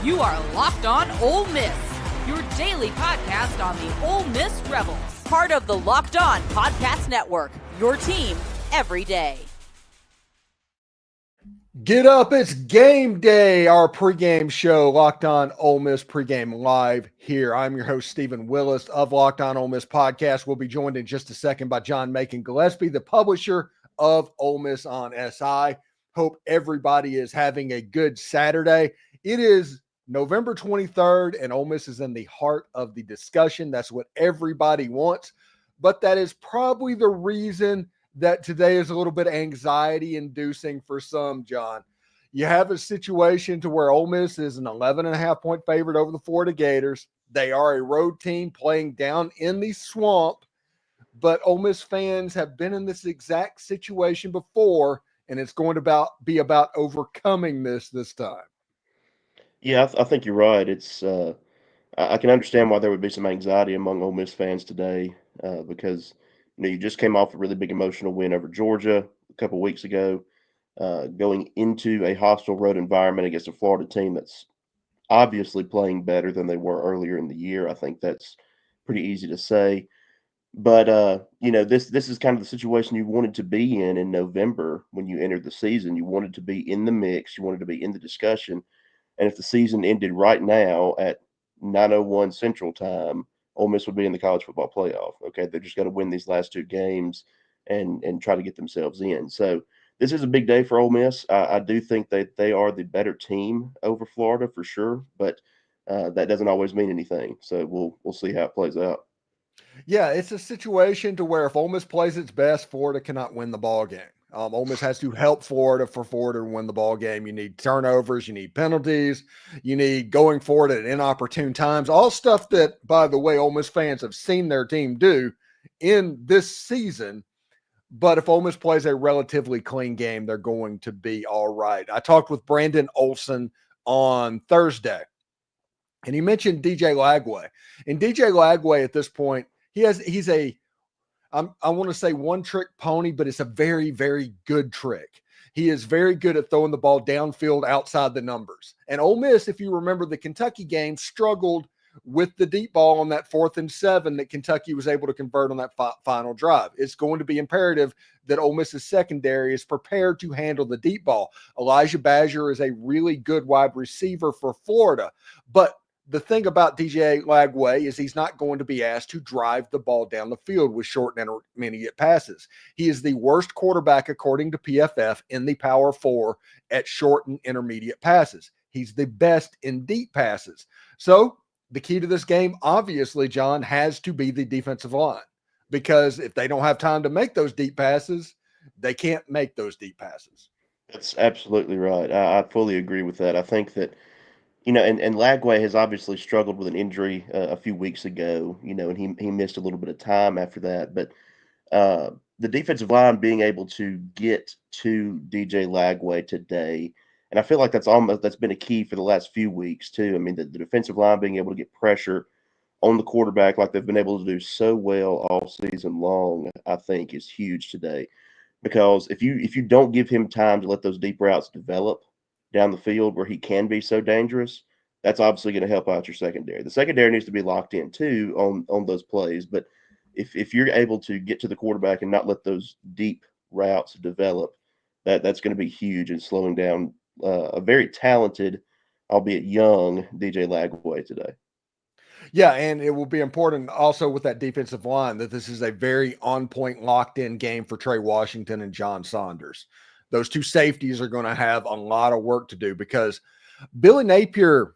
You are Locked On Ole Miss, your daily podcast on the Ole Miss Rebels. Part of the Locked On Podcast Network, your team every day. Get up, it's game day, our pregame show, Locked On Ole Miss pregame live here. I'm your host, Steven Willis of Locked On Ole Miss podcast. We'll be joined in just a second by John Macon Gillespie, the publisher of Ole Miss on SI. Hope everybody is having a good Saturday. It is November 23rd, and Ole Miss is in the heart of the discussion. That's what everybody wants, but that is probably the reason that today is a little bit anxiety-inducing for some, John. You have a situation to where Ole Miss is an 11.5-point favorite over the Florida Gators. They are a road team playing down in the swamp, but Ole Miss fans have been in this exact situation before, and it's going to be about overcoming this time. Yeah, I think you're right. It's I can understand why there would be some anxiety among Ole Miss fans today because you just came off a really big emotional win over Georgia a couple of weeks ago, going into a hostile road environment against a Florida team that's obviously playing better than they were earlier in the year. I think that's pretty easy to say. But this is kind of the situation you wanted to be in November when you entered the season. You wanted to be in the mix. You wanted to be in the discussion. And if the season ended right now at 9:01 Central Time, Ole Miss would be in the college football playoff. Okay, they're just got to win these last two games and try to get themselves in. So this is a big day for Ole Miss. I do think that they are the better team over Florida for sure, but that doesn't always mean anything. So we'll see how it plays out. Yeah, it's a situation to where if Ole Miss plays its best, Florida cannot win the ball game. Ole Miss has to help Florida for Florida to win the ball game. You need turnovers, you need penalties, you need going forward at inopportune times, all stuff that, by the way, Ole Miss fans have seen their team do in this season. But if Ole Miss plays a relatively clean game, they're going to be all right. I talked with Brandon Olson on Thursday, and he mentioned DJ Lagway. And DJ Lagway at this point, he's a I want to say one-trick pony, but it's a very, very good trick. He is very good at throwing the ball downfield outside the numbers. And Ole Miss, if you remember the Kentucky game, struggled with the deep ball on that 4th and 7 that Kentucky was able to convert on that final drive. It's going to be imperative that Ole Miss's secondary is prepared to handle the deep ball. Elijah Badger is a really good wide receiver for Florida, but the thing about DJ Lagway is he's not going to be asked to drive the ball down the field with short and intermediate passes. He is the worst quarterback, according to PFF, in the Power 4 at short and intermediate passes. He's the best in deep passes. So the key to this game, obviously, John, has to be the defensive line, because if they don't have time to make those deep passes, they can't make those deep passes. That's absolutely right. I fully agree with that. I think that and Lagway has obviously struggled with an injury a few weeks ago, and he missed a little bit of time after that. But the defensive line being able to get to DJ Lagway today, and I feel like that's been a key for the last few weeks too. I mean, the defensive line being able to get pressure on the quarterback like they've been able to do so well all season long, I think is huge today. Because if you don't give him time to let those deep routes develop down the field where he can be so dangerous, that's obviously going to help out your secondary. The secondary needs to be locked in too on those plays, but if you're able to get to the quarterback and not let those deep routes develop, that's going to be huge in slowing down a very talented, albeit young, DJ Lagway today. Yeah, and it will be important also with that defensive line that this is a very on-point, locked-in game for Tre Washington and John Saunders. Those two safeties are going to have a lot of work to do, because Billy Napier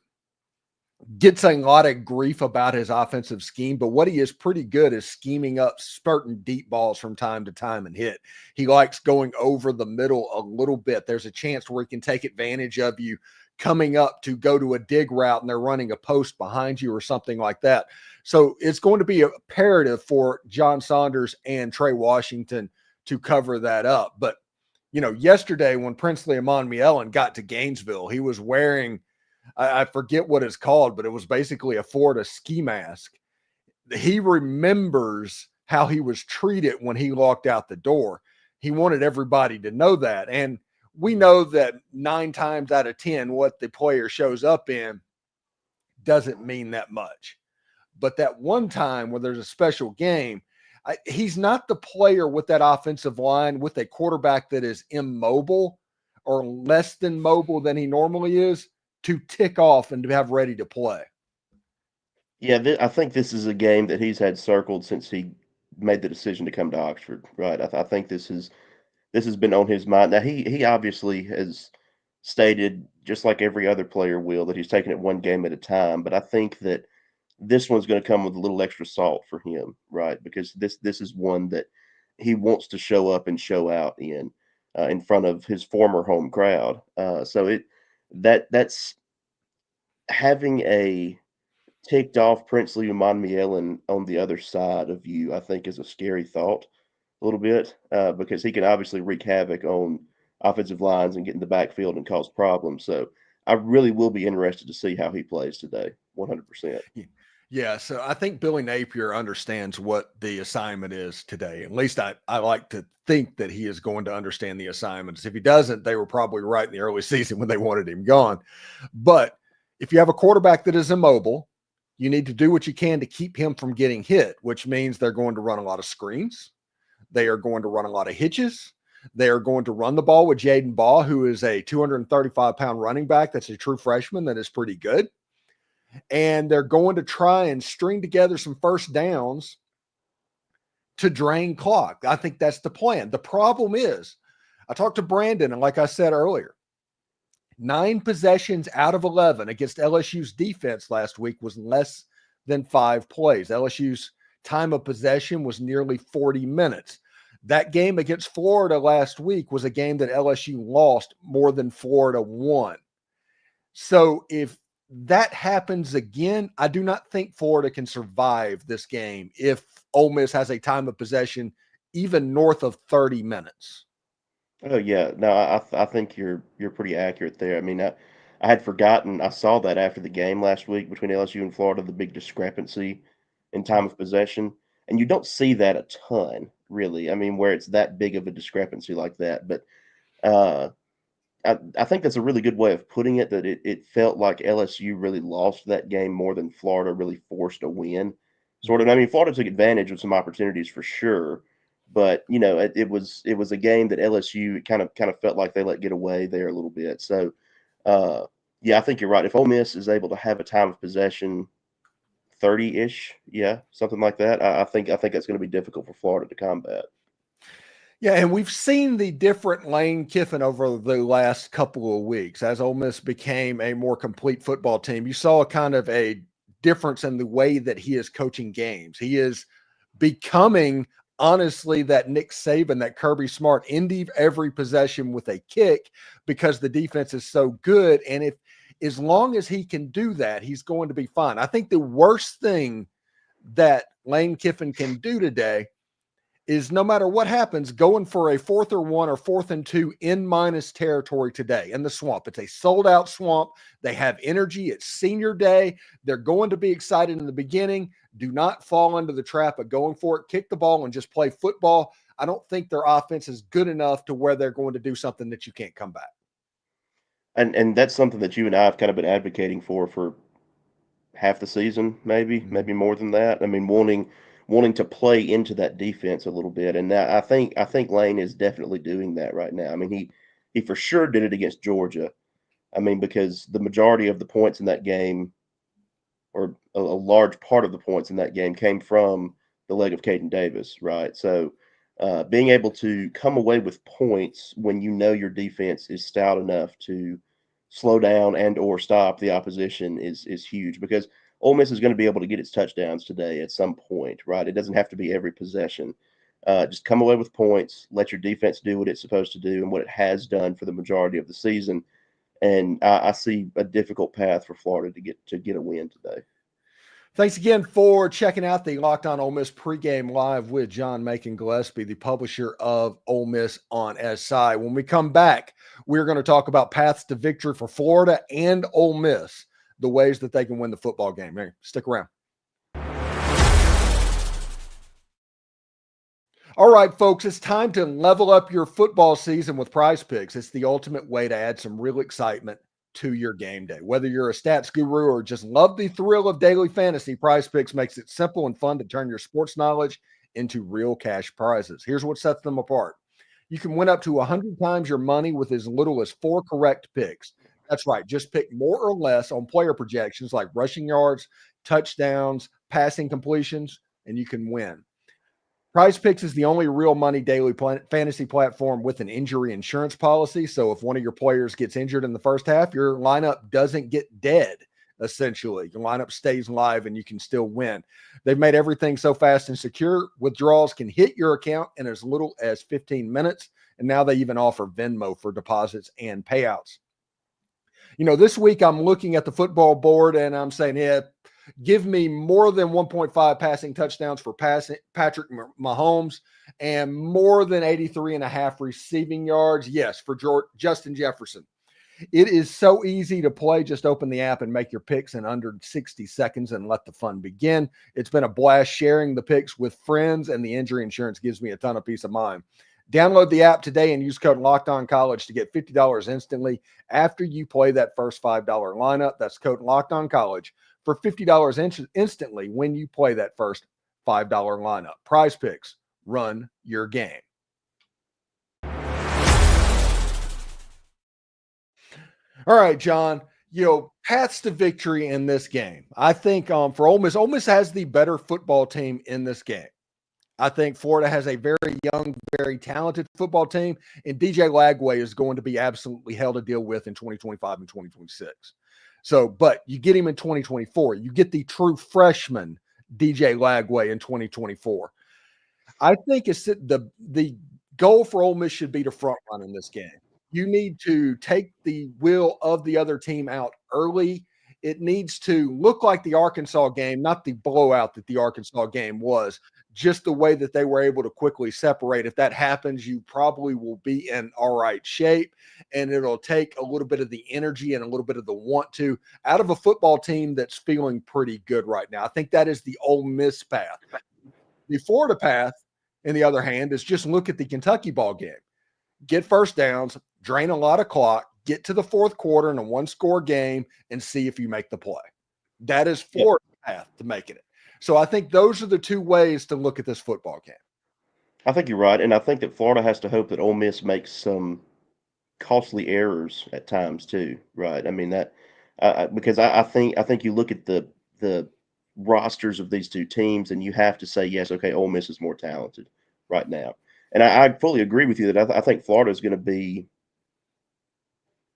gets a lot of grief about his offensive scheme, but what he is pretty good is scheming up spurting deep balls from time to time and hit. He likes going over the middle a little bit. There's a chance where he can take advantage of you coming up to go to a dig route and they're running a post behind you or something like that. So it's going to be imperative for John Saunders and Tre Washington to cover that up. But yesterday when Princely Amon-Mielen got to Gainesville, he was wearing, I forget what it's called, but it was basically a Florida ski mask. He remembers how he was treated when he walked out the door. He wanted everybody to know that. And we know that 9 times out of 10, what the player shows up in doesn't mean that much. But that one time when there's a special game, he's not the player with that offensive line with a quarterback that is immobile or less than mobile than he normally is to tick off and to have ready to play. Yeah, I think this is a game that he's had circled since he made the decision to come to Oxford, right? I think this has been on his mind. Now he obviously has stated, just like every other player will, that he's taking it one game at a time. But I think that this one's going to come with a little extra salt for him, right? Because this is one that he wants to show up and show out in front of his former home crowd. That's having a ticked off Princely Umanmielen on the other side of you, I think, is a scary thought a little bit, because he can obviously wreak havoc on offensive lines and get in the backfield and cause problems. So I really will be interested to see how he plays today, 100%. Yeah, so I think Billy Napier understands what the assignment is today. At least I like to think that he is going to understand the assignments. If he doesn't, they were probably right in the early season when they wanted him gone. But if you have a quarterback that is immobile, you need to do what you can to keep him from getting hit, which means they're going to run a lot of screens. They are going to run a lot of hitches. They are going to run the ball with Jaden Baugh, who is a 235-pound running back. That's a true freshman that is pretty good. And they're going to try and string together some first downs to drain clock. I think that's the plan. The problem is, I talked to Brandon, and like I said earlier, 9 possessions out of 11 against LSU's defense last week was less than 5 plays. LSU's time of possession was nearly 40 minutes. That game against Florida last week was a game that LSU lost more than Florida won. So if that happens again, I do not think Florida can survive this game if Ole Miss has a time of possession even north of 30 minutes. Oh yeah, no, I think you're pretty accurate there. I mean, I had forgotten. I saw that after the game last week between LSU and Florida, the big discrepancy in time of possession, and you don't see that a ton, really. I mean, where it's that big of a discrepancy like that. But I think that's a really good way of putting it. That it felt like LSU really lost that game more than Florida really forced a win. Sort of. I mean, Florida took advantage of some opportunities for sure. But it was a game that LSU kind of felt like they let get away there a little bit. So, yeah, I think you're right. If Ole Miss is able to have a time of possession 30-ish, yeah, something like that, I think that's going to be difficult for Florida to combat. Yeah, and we've seen the different Lane Kiffin over the last couple of weeks as Ole Miss became a more complete football team. You saw kind of a difference in the way that he is coaching games. He is becoming, honestly, that Nick Saban, that Kirby Smart, end every possession with a kick because the defense is so good. And as long as he can do that, he's going to be fine. I think the worst thing that Lane Kiffin can do today is, no matter what happens, going for a 4th and 1 or 4th and 2 in minus territory today in the swamp. It's a sold out swamp. They have energy. It's senior day. They're going to be excited in the beginning. Do not fall into the trap of going for it. Kick the ball and just play football. I don't think their offense is good enough to where they're going to do something that you can't come back. And that's something that you and I have kind of been advocating for half the season, maybe more than that. I mean, wanting to play into that defense a little bit, and I think Lane is definitely doing that right now. I mean, he for sure did it against Georgia. I mean, because the majority of the points in that game, or a large part of the points in that game, came from the leg of Caden Davis, right? So being able to come away with points when you know your defense is stout enough to slow down and or stop the opposition is huge, because Ole Miss is going to be able to get its touchdowns today at some point, right? It doesn't have to be every possession. Just come away with points, let your defense do what it's supposed to do and what it has done for the majority of the season. And I see a difficult path for Florida to get a win today. Thanks again for checking out the Locked On Ole Miss pregame live with John Macon Gillespie, the publisher of Ole Miss on SI. When we come back, we're going to talk about paths to victory for Florida and Ole Miss, the ways that they can win the football game. Hey, stick around. All right, folks, it's time to level up your football season with PrizePicks. It's the ultimate way to add some real excitement to your game day. Whether you're a stats guru or just love the thrill of daily fantasy, PrizePicks makes it simple and fun to turn your sports knowledge into real cash prizes. Here's what sets them apart. You can win up to 100 times your money with as little as 4 correct picks. That's right. Just pick more or less on player projections like rushing yards, touchdowns, passing completions, and you can win. PrizePicks is the only real money daily fantasy platform with an injury insurance policy. So if one of your players gets injured in the first half, your lineup doesn't get dead, essentially. Your lineup stays live and you can still win. They've made everything so fast and secure. Withdrawals can hit your account in as little as 15 minutes. And now they even offer Venmo for deposits and payouts. This week I'm looking at the football board and I'm saying, yeah, give me more than 1.5 passing touchdowns for Patrick Mahomes and more than 83.5 receiving yards. Yes, for Justin Jefferson. It is so easy to play. Just open the app and make your picks in under 60 seconds and let the fun begin. It's been a blast sharing the picks with friends, and the injury insurance gives me a ton of peace of mind. Download the app today and use code LOCKEDONCollege to get $50 instantly after you play that first $5 lineup. That's code LOCKEDONCollege for $50 instantly when you play that first $5 lineup. PrizePicks, run your game. All right, John, paths to victory in this game. I think for Ole Miss has the better football team in this game. I think Florida has a very young, very talented football team, and DJ Lagway is going to be absolutely hell to deal with in 2025 and 2026. So, but you get him in 2024. You get the true freshman DJ Lagway in 2024. I think it's the goal for Ole Miss should be to front run in this game. You need to take the will of the other team out early. It needs to look like the Arkansas game, not the blowout that the Arkansas game was, just the way that they were able to quickly separate. If that happens, you probably will be in all right shape, and it'll take a little bit of the energy and a little bit of the want to out of a football team that's feeling pretty good right now. I think that is the Ole Miss path. The Florida path, on the other hand, is just look at the Kentucky ball game. Get first downs, drain a lot of clock, get to the fourth quarter in a one-score game, and see if you make the play. That is Florida's path to making it. So I think those are the two ways to look at this football game. I think you're right, and I think that Florida has to hope that Ole Miss makes some costly errors at times too. Right? I mean that because I think you look at the rosters of these two teams, and you have to say yes, okay, Ole Miss is more talented right now, and I fully agree with you that I think Florida is going to be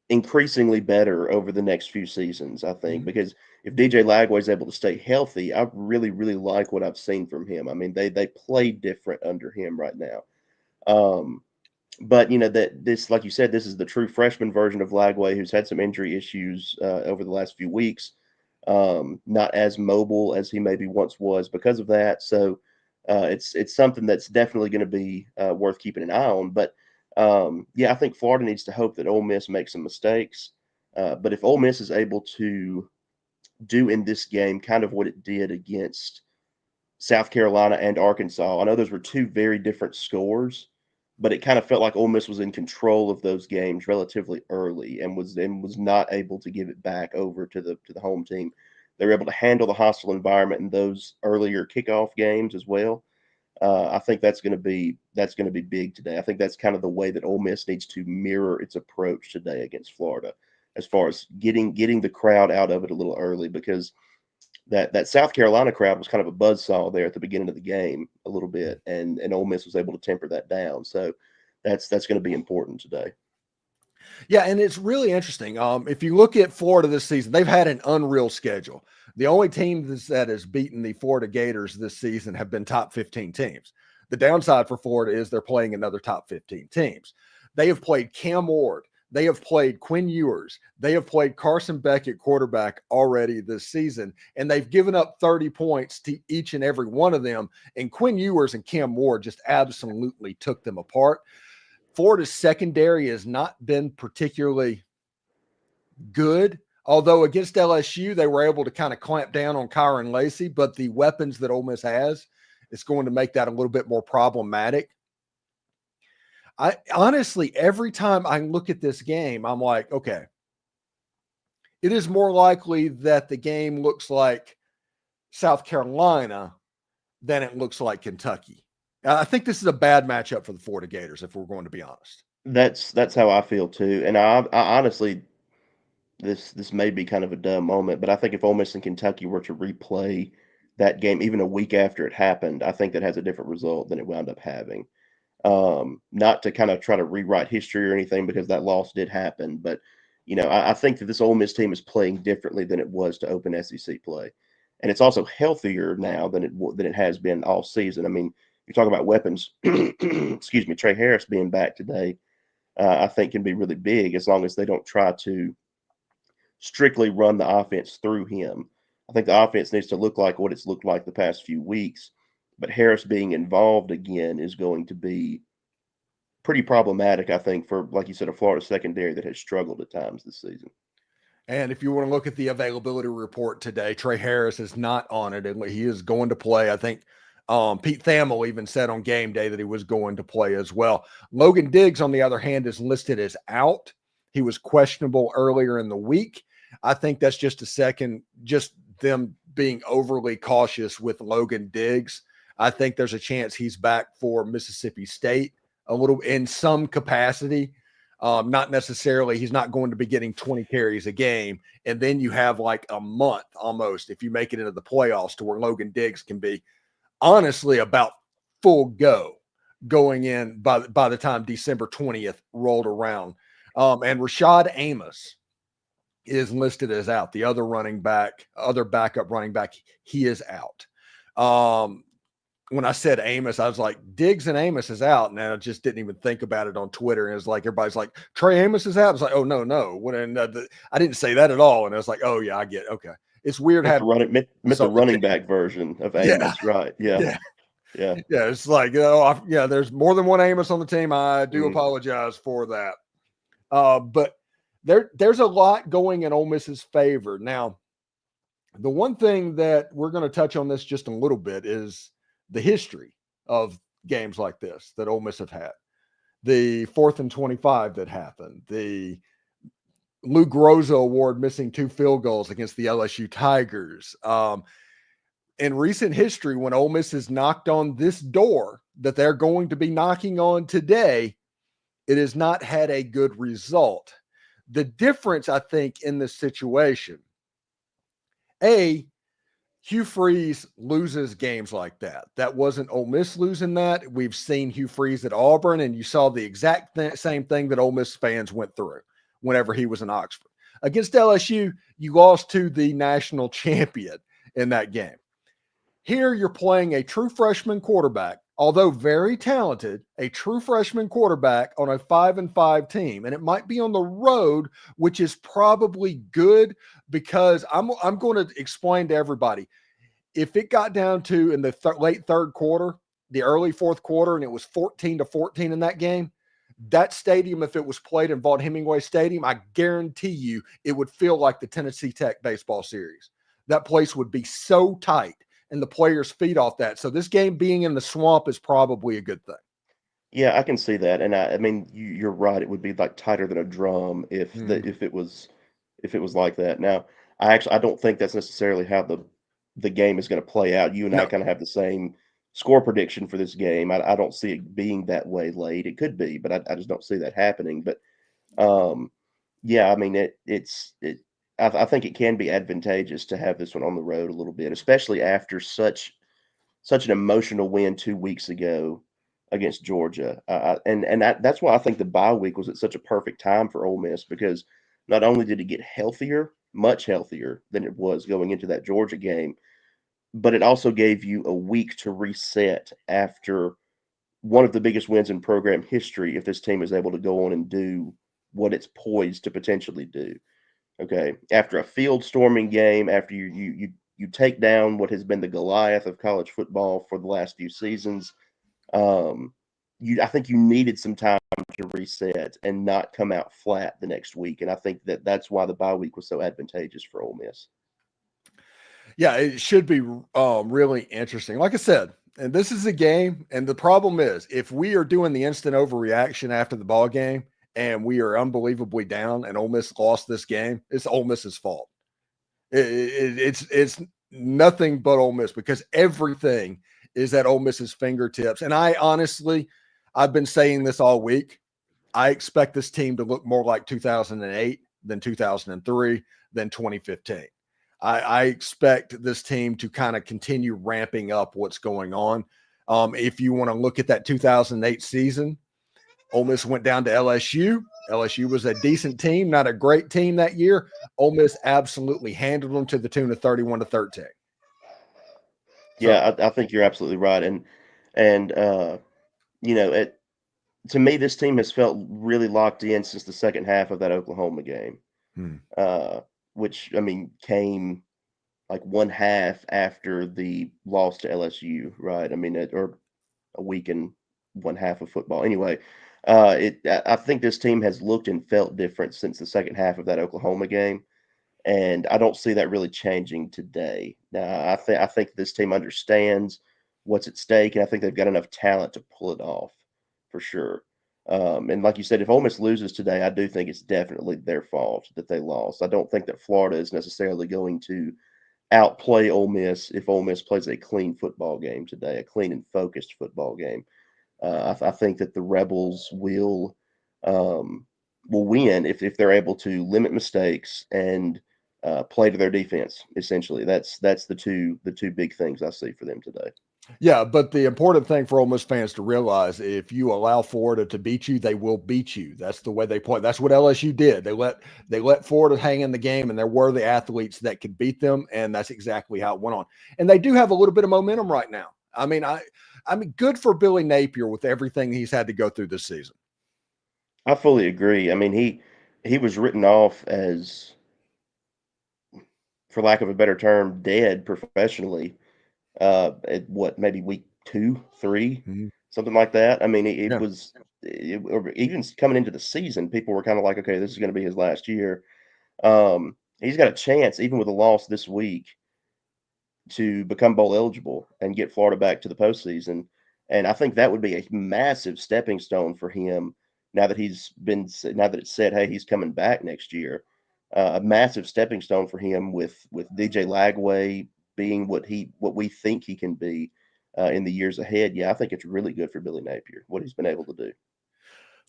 increasingly better over the next few seasons, I think, because if DJ Lagway is able to stay healthy, I really, really like what I've seen from him. I mean, they play different under him right now. But that this, like you said, this is the true freshman version of Lagway, who's had some injury issues over the last few weeks. Not as mobile as he maybe once was because of that. So it's something that's definitely going to be worth keeping an eye on. But I think Florida needs to hope that Ole Miss makes some mistakes. But if Ole Miss is able to do in this game kind of what it did against South Carolina and Arkansas, I know those were two very different scores, but it kind of felt like Ole Miss was in control of those games relatively early and was not able to give it back over to the home team. They were able to handle the hostile environment in those earlier kickoff games as well. I think that's going to be big today. I think that's kind of the way that Ole Miss needs to mirror its approach today against Florida, as far as getting the crowd out of it a little early, because that South Carolina crowd was kind of a buzzsaw there at the beginning of the game a little bit, and Ole Miss was able to temper that down. So that's going to be important today. Yeah, and it's really interesting. If you look at Florida this season, they've had an unreal schedule. The only team that has beaten the Florida Gators this season have been top 15 teams. The downside for Florida is they're playing another top 15 teams. They have played Cam Ward. They have played Quinn Ewers. They have played Carson Beck at quarterback already this season, and they've given up 30 points to each and every one of them. And Quinn Ewers and Cam Ward just absolutely took them apart. Florida's secondary has not been particularly good, although against LSU, they were able to kind of clamp down on Kyron Lacey, but the weapons that Ole Miss has, it's going to make that a little bit more problematic. I honestly, every time I look at this game, I'm like, okay, it is more likely that the game looks like South Carolina than it looks like Kentucky. I think this is a bad matchup for the Florida Gators, if we're going to be honest. That's how I feel too. And I honestly, this may be kind of a dumb moment, but I think if Ole Miss and Kentucky were to replay that game even a week after it happened, I think that has a different result than it wound up having. Not to kind of try to rewrite history or anything, because that loss did happen, but I think that this Ole Miss team is playing differently than it was to open SEC play, and it's also healthier now than it has been all season. I mean, you're talking about weapons. Excuse me, Tre Harris being back today, I think can be really big as long as they don't try to strictly run the offense through him. I think the offense needs to look like what it's looked like the past few weeks, but Harris being involved again is going to be pretty problematic, I think, for, like you said, a Florida secondary that has struggled at times this season. And if you want to look at the availability report today, Tre Harris is not on it, and he is going to play. I think Pete Thamel even said on game day that he was going to play as well. Logan Diggs, on the other hand, is listed as out. He was questionable earlier in the week. I think that's just just them being overly cautious with Logan Diggs. I think there's a chance he's back for Mississippi State a little in some capacity. Not necessarily, he's not going to be getting 20 carries a game. And then you have like a month almost, if you make it into the playoffs, to where Logan Diggs can be honestly about full going in by the time December 20th rolled around. And Rashad Amos is listed as out. The other backup running back, he is out. When I said Amos, I was like, Diggs and Amos is out. And I just didn't even think about it on Twitter. And it was like, everybody's like, Tre Amos is out. I was like, oh, no. I didn't say that at all. And I was like, oh, yeah, I get it. Okay. It's weird having the running back version of Amos, yeah. Right? Yeah. It's like, there's more than one Amos on the team. I do apologize for that. But there's a lot going in Ole Miss's favor. Now, the one thing that we're going to touch on this just a little bit is the history of games like this that Ole Miss have had. The 4th and 25 that happened, the Lou Groza Award missing 2 field goals against the LSU Tigers. In recent history, when Ole Miss has knocked on this door that they're going to be knocking on today, it has not had a good result. The difference, I think, in this situation, Hugh Freeze loses games like that. That wasn't Ole Miss losing that. We've seen Hugh Freeze at Auburn, and you saw the exact same thing that Ole Miss fans went through whenever he was in Oxford. Against LSU, you lost to the national champion in that game. Here, you're playing a true freshman quarterback, although very talented, a true freshman quarterback on a 5-5 team. And it might be on the road, which is probably good, because I'm going to explain to everybody. If it got down to in the late third quarter, the early fourth quarter, and it was 14-14 in that game, that stadium, if it was played in Vaught-Hemingway Stadium, I guarantee you it would feel like the Tennessee Tech baseball series. That place would be so tight, and the players feed off that. So this game being in the swamp is probably a good thing. Yeah, I can see that, and I mean, you're right. It would be like tighter than a drum if it was like that. Now, I don't think that's necessarily how the game is going to play out. You and I kind of have the same score prediction for this game. I don't see it being that way late. It could be, but I just don't see that happening. But yeah, I mean, I think it can be advantageous to have this one on the road a little bit, especially after such an emotional win 2 weeks ago against Georgia. And that's why I think the bye week was at such a perfect time for Ole Miss, because not only did it get healthier, much healthier than it was going into that Georgia game, but it also gave you a week to reset after one of the biggest wins in program history, if this team is able to go on and do what it's poised to potentially do. Okay, after a field storming game, after you take down what has been the Goliath of college football for the last few seasons, I think you needed some time to reset and not come out flat the next week. And I think that's why the bye week was so advantageous for Ole Miss. Yeah, it should be really interesting. Like I said, and this is a game, and the problem is, if we are doing the instant overreaction after the ball game and we are unbelievably down and Ole Miss lost this game, it's Ole Miss's fault. It's nothing but Ole Miss, because everything is at Ole Miss's fingertips. And I've been saying this all week. I expect this team to look more like 2008 than 2003 than 2015. I expect this team to kind of continue ramping up what's going on. If you want to look at that 2008 season, Ole Miss went down to LSU. LSU was a decent team, not a great team that year. Ole Miss absolutely handled them to the tune of 31-13. Yeah, I think you're absolutely right. And to me, this team has felt really locked in since the second half of that Oklahoma game, which, I mean, came like one half after the loss to LSU, right? I mean, or a week and one half of football. Anyway, I think this team has looked and felt different since the second half of that Oklahoma game, and I don't see that really changing today. Now, I think this team understands what's at stake, and I think they've got enough talent to pull it off for sure. And like you said, if Ole Miss loses today, I do think it's definitely their fault that they lost. I don't think that Florida is necessarily going to outplay Ole Miss if Ole Miss plays a clean football game today, a clean and focused football game. I think that the Rebels will win if they're able to limit mistakes and play to their defense. Essentially, that's the two big things I see for them today. Yeah, but the important thing for Ole Miss fans to realize, if you allow Florida to beat you, they will beat you. That's the way they play. That's what LSU did. They let Florida hang in the game, and there were the athletes that could beat them, and that's exactly how it went on. And they do have a little bit of momentum right now. I mean, good for Billy Napier with everything he's had to go through this season. I fully agree. I mean, he was written off as, for lack of a better term, dead professionally. At what, maybe week 2, 3, something like that. I mean, or even coming into the season, people were kind of like, okay, this is going to be his last year. He's got a chance, even with a loss this week, to become bowl eligible and get Florida back to the postseason. And I think that would be a massive stepping stone for him now that it's said, hey, he's coming back next year. A massive stepping stone for him with DJ Lagway being what we think he can be in the years ahead. Yeah, I think it's really good for Billy Napier, what he's been able to do.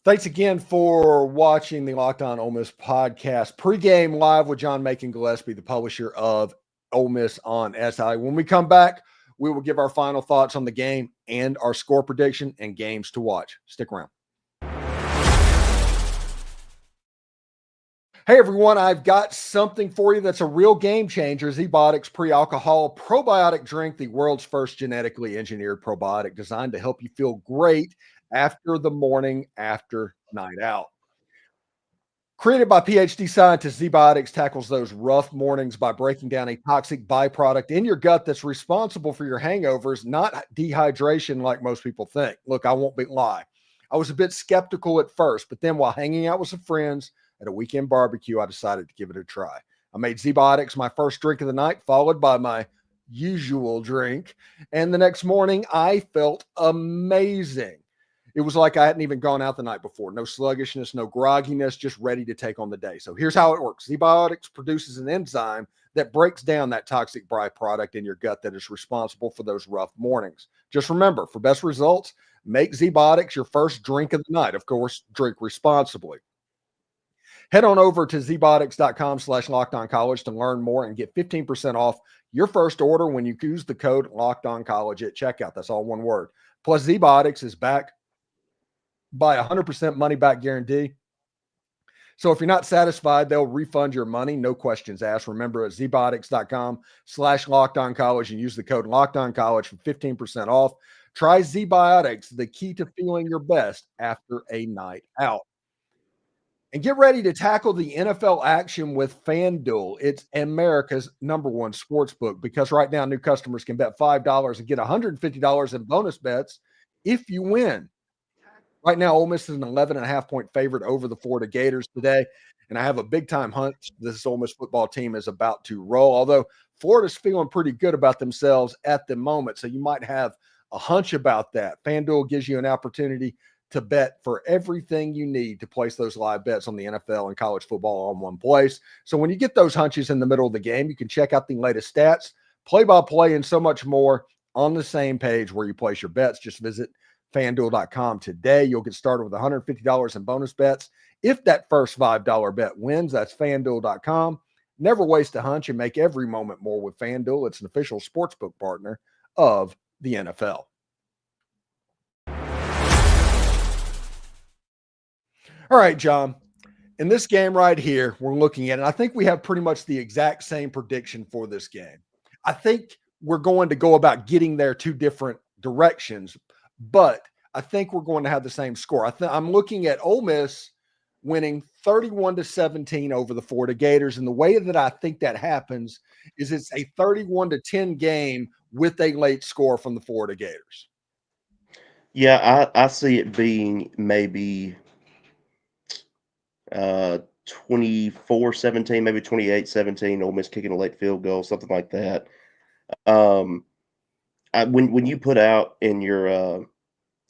Thanks again for watching the Locked On Ole Miss podcast. Pregame live with John Macon Gillespie, the publisher of Ole Miss on SI. When we come back, we will give our final thoughts on the game and our score prediction and games to watch. Stick around. Hey everyone, I've got something for you that's a real game changer. Zbiotics pre-alcohol probiotic drink, the world's first genetically engineered probiotic designed to help you feel great after the morning after night out. Created by PhD scientists, Zbiotics tackles those rough mornings by breaking down a toxic byproduct in your gut that's responsible for your hangovers, not dehydration like most people think. Look, I won't lie. I was a bit skeptical at first, but then while hanging out with some friends at a weekend barbecue, I decided to give it a try. I made Zbiotics my first drink of the night, followed by my usual drink. And the next morning, I felt amazing. It was like I hadn't even gone out the night before. No sluggishness, no grogginess, just ready to take on the day. So here's how it works. Zbiotics produces an enzyme that breaks down that toxic byproduct in your gut that is responsible for those rough mornings. Just remember, for best results, make Zbiotics your first drink of the night. Of course, drink responsibly. Head on over to zbiotics.com/lockedoncollege to learn more and get 15% off your first order when you use the code LockedOnCollege at checkout. That's all one word. Plus, Zbiotics is backed by 100% money-back guarantee. So if you're not satisfied, they'll refund your money, no questions asked. Remember, at zbiotics.com/lockedoncollege and use the code LockedOnCollege for 15% off. Try Zbiotics, the key to feeling your best after a night out. And get ready to tackle the NFL action with FanDuel. It's America's #1 sports book, because right now new customers can bet $5 and get $150 in bonus bets if you win. Right now, Ole Miss is an 11.5-point favorite over the Florida Gators today, and I have a big-time hunch this Ole Miss football team is about to roll, although Florida's feeling pretty good about themselves at the moment, so you might have a hunch about that. FanDuel gives you an opportunity to bet for everything you need to place those live bets on the NFL and college football all in one place. So when you get those hunches in the middle of the game, you can check out the latest stats, play-by-play, and so much more on the same page where you place your bets. Just visit FanDuel.com today. You'll get started with $150 in bonus bets if that first $5 bet wins. That's FanDuel.com. Never waste a hunch and make every moment more with FanDuel. It's an official sportsbook partner of the NFL. All right, John. In this game right here, we're looking at it. I think we have pretty much the exact same prediction for this game. I think we're going to go about getting there two different directions, but I think we're going to have the same score. I'm looking at Ole Miss winning 31-17 over the Florida Gators. And the way that I think that happens is it's a 31-10 game with a late score from the Florida Gators. Yeah, I see it being maybe 24-17, maybe 28-17, Ole Miss kicking a late field goal, something like that. When you put out in your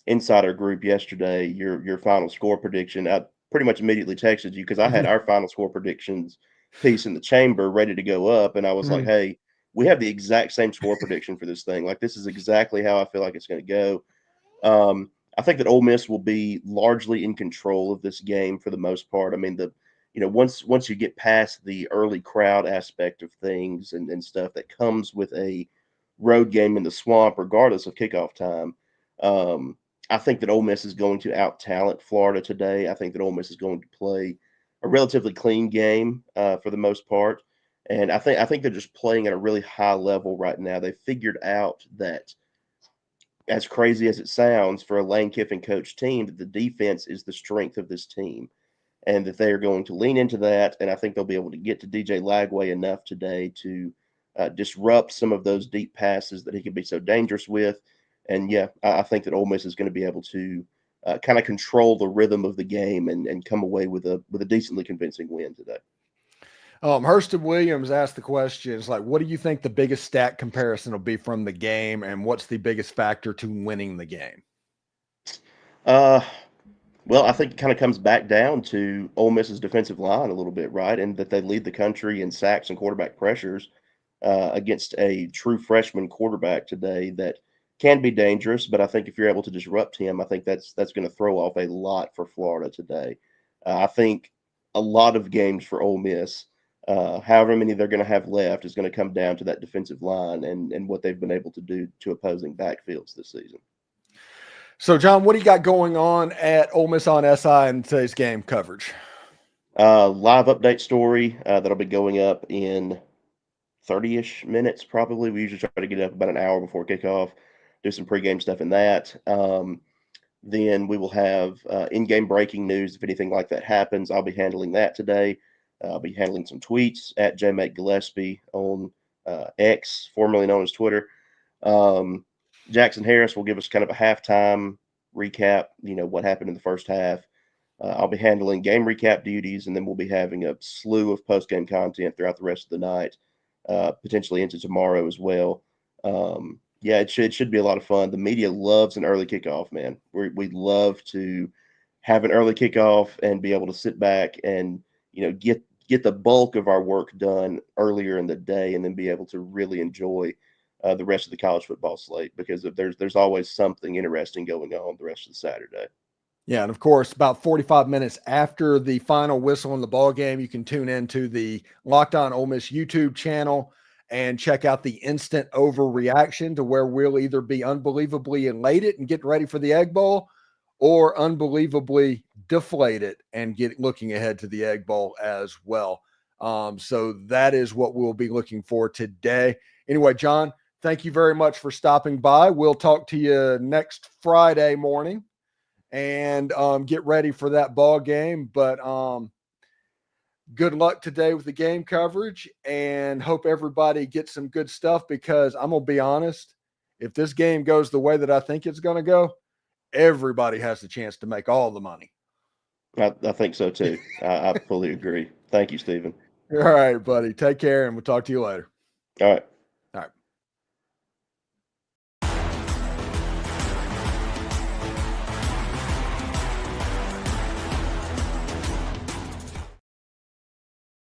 insider group yesterday your final score prediction, I pretty much immediately texted you because I had our final score predictions piece in the chamber ready to go up, and I was like, hey, we have the exact same score prediction for this thing. Like, this is exactly how I feel like it's going to go. I think that Ole Miss will be largely in control of this game for the most part. I mean, once you get past the early crowd aspect of things and stuff that comes with a road game in the swamp, regardless of kickoff time, I think that Ole Miss is going to out-talent Florida today. I think that Ole Miss is going to play a relatively clean game for the most part, and I think they're just playing at a really high level right now. They figured out that, as crazy as it sounds, for a Lane Kiffin coach team, that the defense is the strength of this team, and that they are going to lean into that. And I think they'll be able to get to DJ Lagway enough today to disrupt some of those deep passes that he can be so dangerous with. And yeah, I think that Ole Miss is going to be able to kind of control the rhythm of the game and come away with a decently convincing win today. Hurston Williams asked the questions like, what do you think the biggest stat comparison will be from the game, and what's the biggest factor to winning the game? Well, I think it kind of comes back down to Ole Miss's defensive line a little bit, right? And that they lead the country in sacks and quarterback pressures against a true freshman quarterback today that can be dangerous. But I think if you're able to disrupt him, I think that's going to throw off a lot for Florida today. I think a lot of games for Ole Miss, however many they're going to have left, is going to come down to that defensive line and what they've been able to do to opposing backfields this season. So, John, what do you got going on at Ole Miss on SI in today's game coverage? Live update story that'll be going up in 30-ish minutes probably. We usually try to get up about an hour before kickoff, do some pregame stuff in that. Then we will have in-game breaking news if anything like that happens. I'll be handling that today. I'll be handling some tweets at John Macon Gillespie on X, formerly known as Twitter. Jaxson Harris will give us kind of a halftime recap, what happened in the first half. I'll be handling game recap duties, and then we'll be having a slew of post-game content throughout the rest of the night, potentially into tomorrow as well. Yeah, it should be a lot of fun. The media loves an early kickoff, man. We love to have an early kickoff and be able to sit back and get the bulk of our work done earlier in the day, and then be able to really enjoy the rest of the college football slate, because there's always something interesting going on the rest of the Saturday. Yeah, and of course, about 45 minutes after the final whistle in the ball game, you can tune into the Locked On Ole Miss YouTube channel and check out the instant overreaction, to where we'll either be unbelievably elated and get ready for the Egg Bowl, or unbelievably deflated and looking ahead to the Egg Bowl as well. So that is what we'll be looking for today. Anyway, John, thank you very much for stopping by. We'll talk to you next Friday morning and get ready for that ball game. But good luck today with the game coverage, and hope everybody gets some good stuff, because I'm going to be honest, if this game goes the way that I think it's going to go, everybody has the chance to make all the money. I think so too. I fully agree. Thank you, Steven. All right, buddy. Take care, and we'll talk to you later. All right.